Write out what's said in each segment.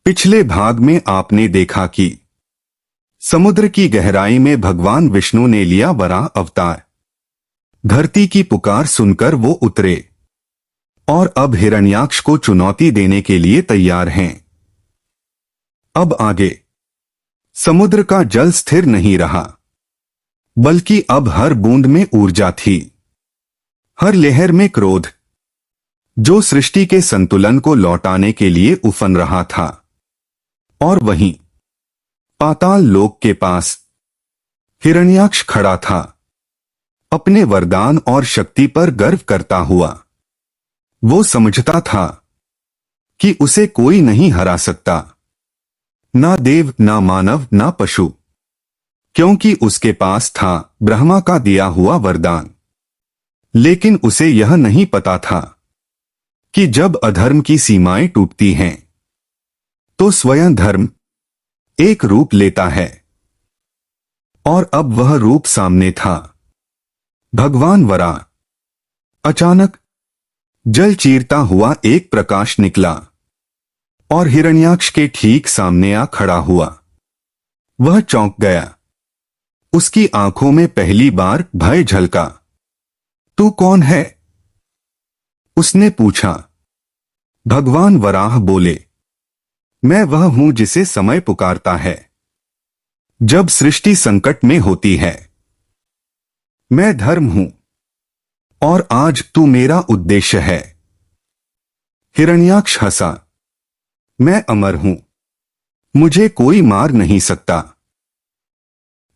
पिछले भाग में आपने देखा कि समुद्र की गहराई में भगवान विष्णु ने लिया वराह अवतार। धरती की पुकार सुनकर वो उतरे और अब हिरण्याक्ष को चुनौती देने के लिए तैयार हैं। अब आगे समुद्र का जल स्थिर नहीं रहा, बल्कि अब हर बूंद में ऊर्जा थी, हर लहर में क्रोध, जो सृष्टि के संतुलन को लौटाने के लिए उफन रहा था। और वहीं पाताल लोक के पास हिरण्याक्ष खड़ा था, अपने वरदान और शक्ति पर गर्व करता हुआ। वो समझता था कि उसे कोई नहीं हरा सकता, ना देव, ना मानव, ना पशु, क्योंकि उसके पास था ब्रह्मा का दिया हुआ वरदान। लेकिन उसे यह नहीं पता था कि जब अधर्म की सीमाएं टूटती हैं तो स्वयं धर्म एक रूप लेता है। और अब वह रूप सामने था, भगवान वराह। अचानक जल चीरता हुआ एक प्रकाश निकला और हिरण्याक्ष के ठीक सामने आ खड़ा हुआ। वह चौंक गया, उसकी आंखों में पहली बार भय झलका। तू कौन है? उसने पूछा। भगवान वराह बोले, मैं वह हूं जिसे समय पुकारता है जब सृष्टि संकट में होती है। मैं धर्म हूं और आज तू मेरा उद्देश्य है। हिरण्याक्ष हंसा। मैं अमर हूं, मुझे कोई मार नहीं सकता।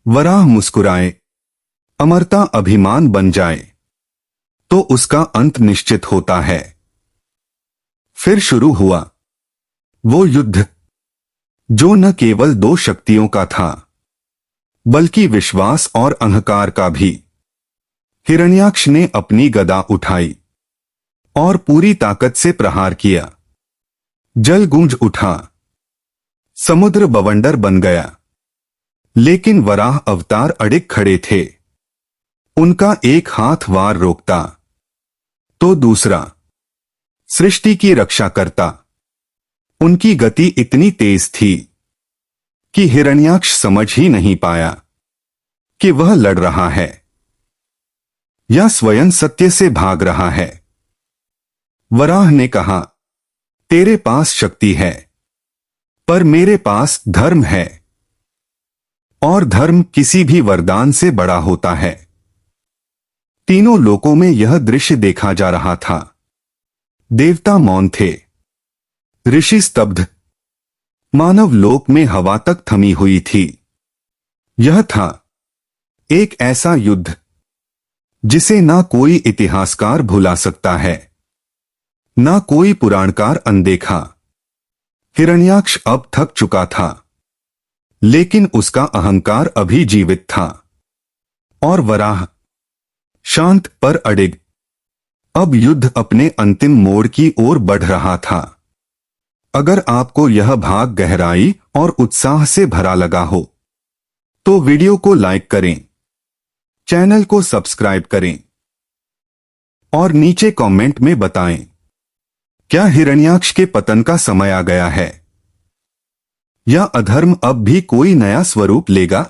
वराह मुस्कुराए। अमरता अभिमान बन जाए तो उसका अंत निश्चित होता है। फिर शुरू हुआ वो युद्ध, जो न केवल दो शक्तियों का था, बल्कि विश्वास और अहंकार का भी। हिरण्याक्ष ने अपनी गदा उठाई और पूरी ताकत से प्रहार किया। जल गूंज उठा, समुद्र बवंडर बन गया। लेकिन वराह अवतार अडिग खड़े थे। उनका एक हाथ वार रोकता तो दूसरा सृष्टि की रक्षा करता। उनकी गति इतनी तेज थी कि हिरण्याक्ष समझ ही नहीं पाया कि वह लड़ रहा है या स्वयं सत्य से भाग रहा है। वराह ने कहा, तेरे पास शक्ति है, पर मेरे पास धर्म है, और धर्म किसी भी वरदान से बड़ा होता है। तीनों लोकों में यह दृश्य देखा जा रहा था। देवता मौन थे, ऋषि स्तब्ध, मानव लोक में हवा तक थमी हुई थी। यह था एक ऐसा युद्ध जिसे ना कोई इतिहासकार भुला सकता है, ना कोई पुराणकार अनदेखा। हिरण्याक्ष अब थक चुका था, लेकिन उसका अहंकार अभी जीवित था। और वराह शांत पर अडिग। अब युद्ध अपने अंतिम मोड़ की ओर बढ़ रहा था। अगर आपको यह भाग गहराई और उत्साह से भरा लगा हो तो वीडियो को लाइक करें, चैनल को सब्सक्राइब करें और नीचे कमेंट में बताएं, क्या हिरण्याक्ष के पतन का समय आ गया है या अधर्म अब भी कोई नया स्वरूप लेगा?